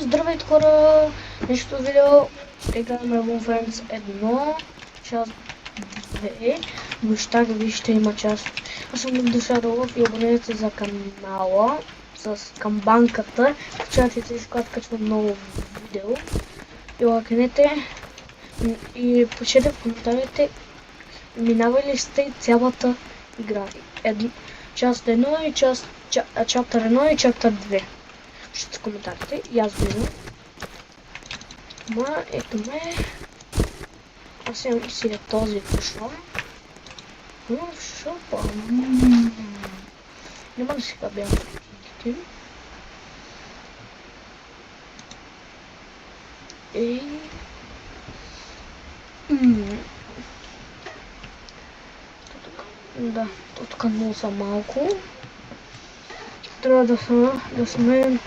Здравейте хора! Нещо видео. Играем Rainbow Friends 1, част 2. Въобще да вижте има част. Аз съм Душаров и абонирайте се за канала с камбанката. Качвайте си, когато качвам много видео. И лайкнете. И пишете в коментарите минавали сте цялата игра. Част 1 и чаптър 1 и чаптър 2. Пишете в коментарите и аз виждам. Ма, ето ме. Аз имам си този пушвам. В шопа. Няма да си бяха картинките. И... Да, тук много са малко. Трябва да сме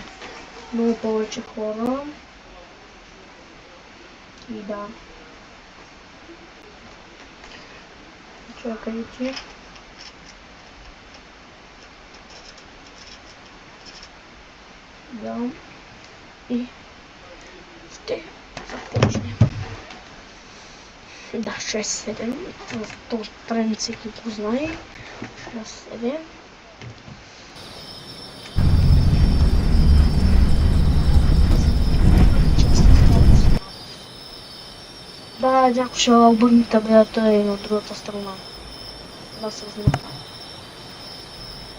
много повече хора. И да. Чакайте. Да. И ще започнем. Да, 6-7. То тренд всеки го знае. 6-7. Да, някой ще обърне табелата и на другата страна. Да се знае.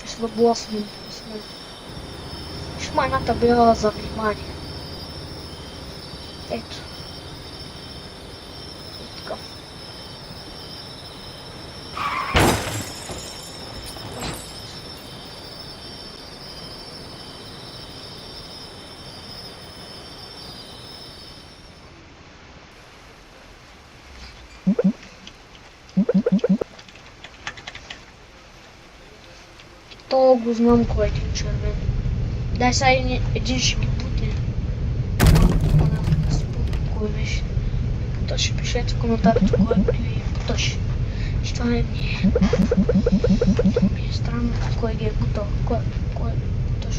Ще да бласвам. Ще има една табела за внимание. Ето. И така. То го знам кой е един червен. Дай сега един ще ги бутне. Кой беше? То ще пишете в коментарите кой е путаш. Ще това не ми е странно кой ги е бутал. Кой е путаш?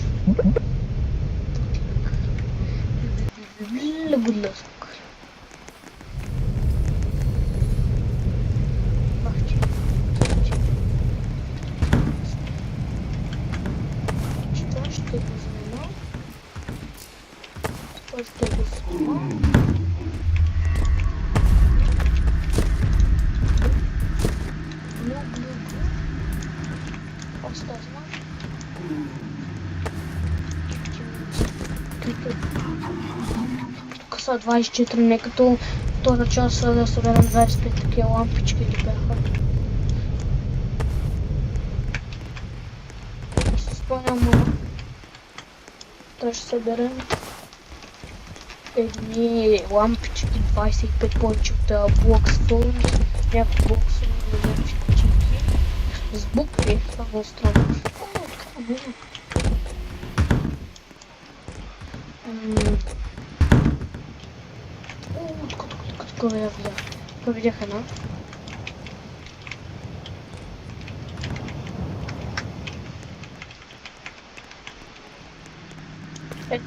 Лъбудлъсък. Ще го снима. Тук са 24, не като втора част да съберем 25 такива лампички ли бяха. Ще спомням, ще съберем едни лампички 25 повече от блокстон, някакви блокстон или някакви кутинки с букви, това е странно. Тук я видях. Тук видях една.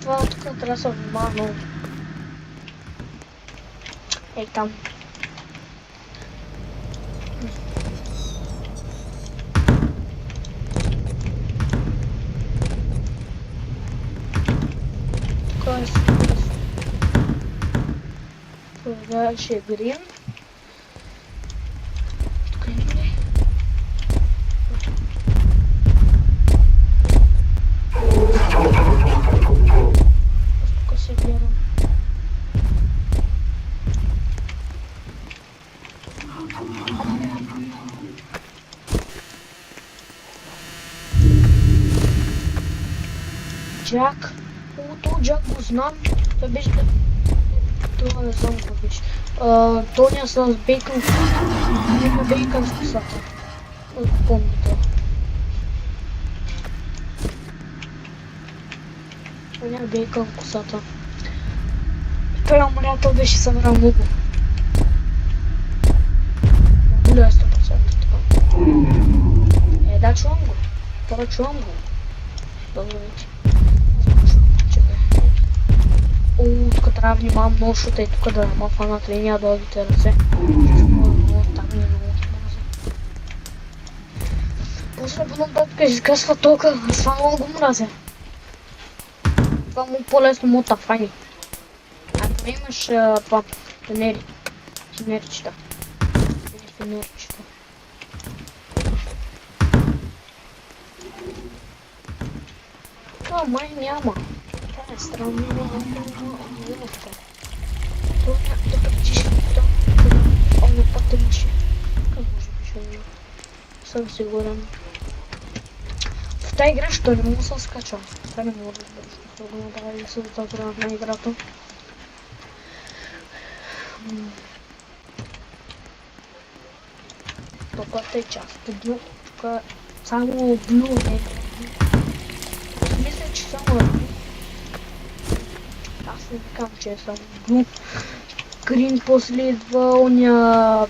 Това тук трябва да се внимава. Ей там. Тук е това ще е грин. Тук има ли? Тук се гледам. Джак. То Джак го знам. Той беше... Това не знам какво беше. Тоня с бейкън. Има бейкън в косата. Помня това. Тоня бейкън в косата. Прямо мрята беше събрал много. Много е 100% така. Да, чувам го. Това чувам го. Добре вече. Чакай. внимавам много шута и тук да ма фанат линия дългите ръце. Много там е много мраза. После бъдам бабка изгасва тока, аз това много го мразя. Това му по-лесно му тафани. Ако имаш това, фенерчета. Или фенерчета. Това май няма. Това е странно, няма. Това да пречиш това. Оня пак имаше. Как може би ще има? Съм сигурен. В тази игра що не мога да се скачам. Това не мога да разбера, що го направили създателя на играта. Тук е част блю. Тук само блю не. Мисля, че само е блю. Аз не викам, че е само блю. Грин после идва оня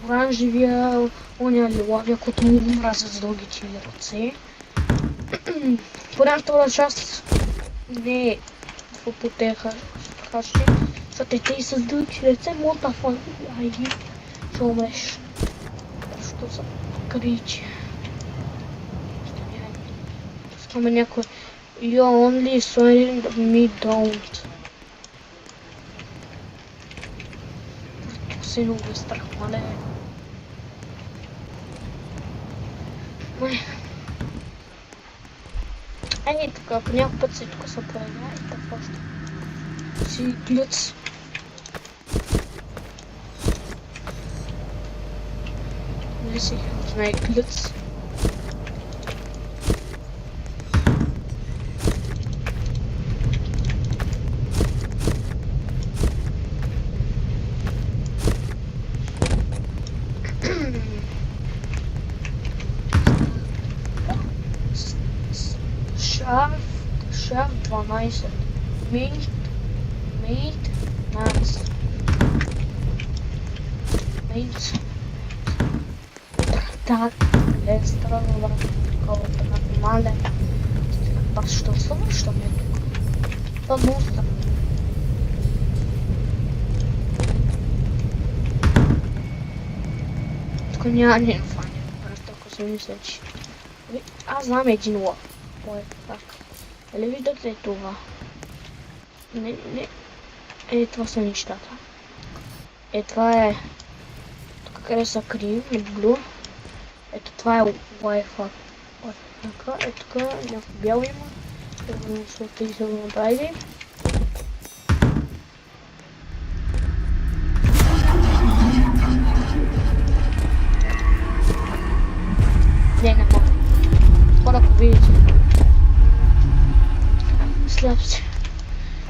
оранжевия, оня лилавия, който много мразя с дългите ръце. Поне втора част не е в потеха хащи, защото те и с дългите ръце могат да фанят. Айди, ще умреш. Що са кричи. Искаме някой. You only swearing me don't. Тук си много е страх, мале. Ай, тук, ако някой път си тук се появява и така още. Си глюц. Не си знае глюц. Шеф 12. Мейт Макс. Мейт. Так, е странно, брат. Такова така мале. Бас, що става, що ми е тук? Това много странно. Тук няма фани. Просто ако си мисля, че... Аз знам един лъв. Кой е так? Дали виждате това? Не. Това са нещата. Това е... Тук къде са крим и блю. Ето това е Wi-Fi. Така, тук някакво бяло има. Защото и са го направили. Не мога. Хора, ако видите. Сляп се.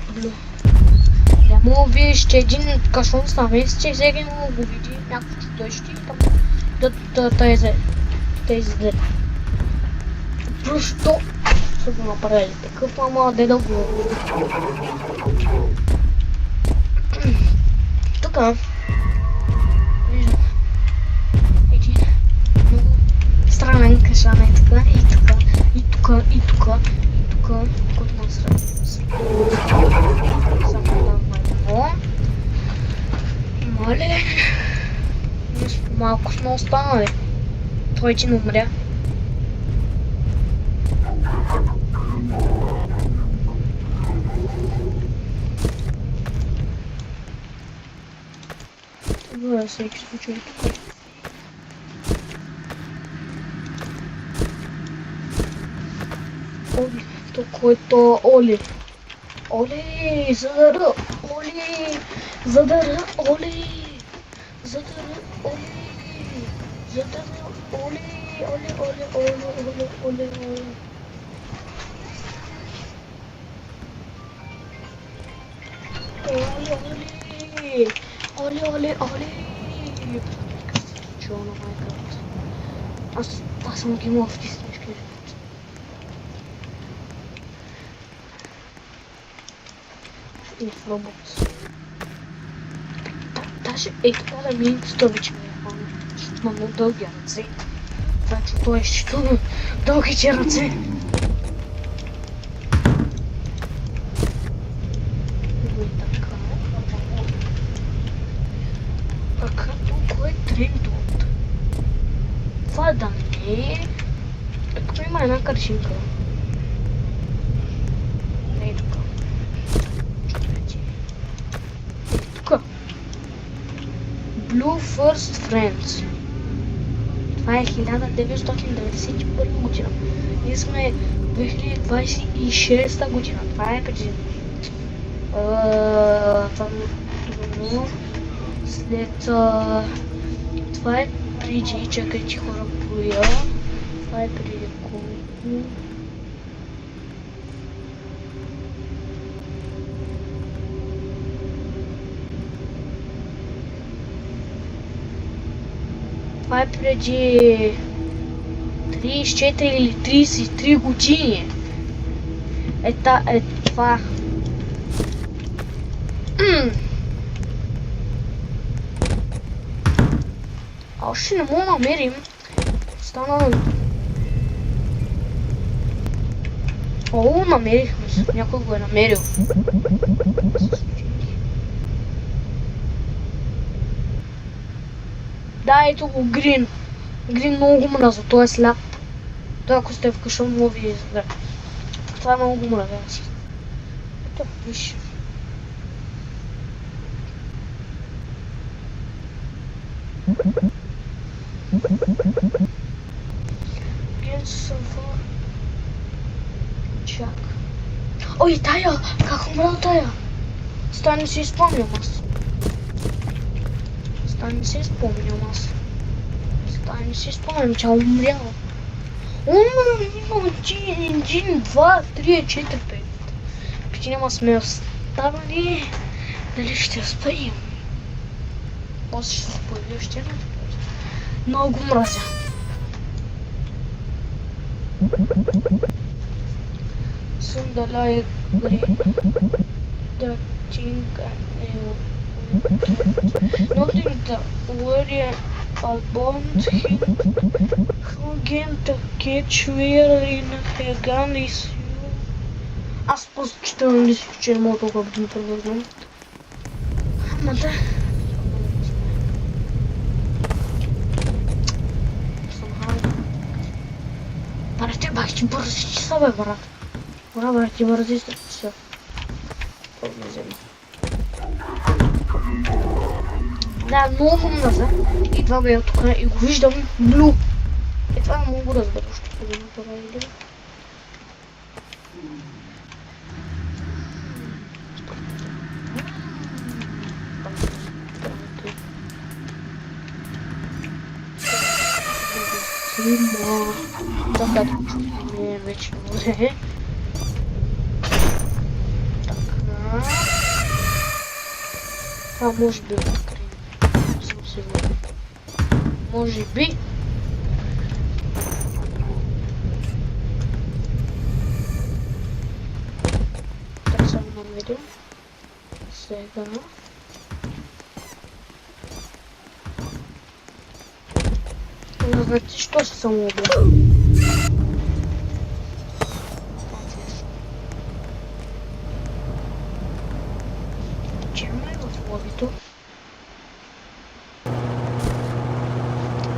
Блю. Не мога видиш, че един кашон с наместите и всеки мога го види. Някакво чудещи и там да изгледа. Защо са го направили такъв, ама де да го... Тука виждам един много странен кашан е тука и тука, и тука, и тука, и тука, който му само да едно. Мале, малко сме останали. Той един умря. Във всеки случай тук. Оли, тук е то Оли. Оли, задара, Оли, задара, Оли, задара, Оли, задара, Оли, Оли. Оли. Чего на Майнкрафт? Аз съм ги мога в истински живот. И в Roblox. Даже така да ми представи, че ми е хвана. Защото има много дълги ръце. Значи той е щитано дългите ръце. И така. машинка. Не е тук. Човече. Тук. Blue First Friends. Това е 1991 година. Ние сме 2026 година. Това е преди. След... това е преди, чакайте хора броя. Това е преди колко... Това е преди 34 или 33 години. Е това. Още не мога да намерим. Стана... О, намерихме се. Някой го е намерил. Да, ето го Грин. Грин много го мраза, той е сляп. Той ако сте вкъща, много ви изгледа. Това е много го мраза. Ето, виж. Грин съвър... Чак. Ой, тая! Как умря тая? Стане не си спомням аз. Не си спомням аз. Не си спомням, че умряла. Има 1, 2, 3, 4, 5. Петима сме останали. Дали ще успеем? После ще се появи още една. Много мразя. Сундала е гри. Да тинка е... Nothing to worry about him. Again to catch where in a gun is you. Аз просто чета английски, че не мога толкова да превърнам. Ама да. Брат, ти бах, ти бързи са, бе, брат. Брат, ти бързи са. Все. Това ме взема. Да, много мраза. И това бе тук и го виждам блю. И това не мога да разбера, ще бъде направили. Така, не вече може. Така. Това може би може би. Так само намерим. Сега. Знаете, що се само убил? Чема е в лобито?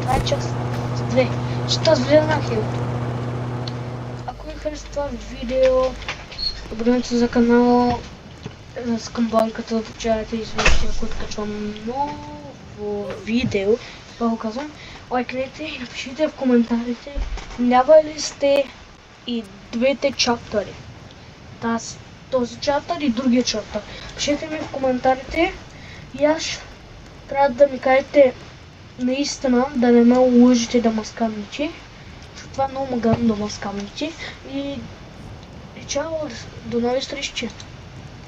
Това е част 2. Ще аз влезе на хил. Ако ви харесва това видео, абонирайте се за канала, с камбанката да получавате известия, ако откачвам ново видео. Това го казвам. Лайкнете и напишите в коментарите, гледали сте и двете чаптъри. Този чаптър и другия чаптър. Пишете ми в коментарите и аз трябва да ми кажете наистина да не ме лъжите да ме скамните. Защото това е много магазин да ме скамните. И чао, до нови срещи!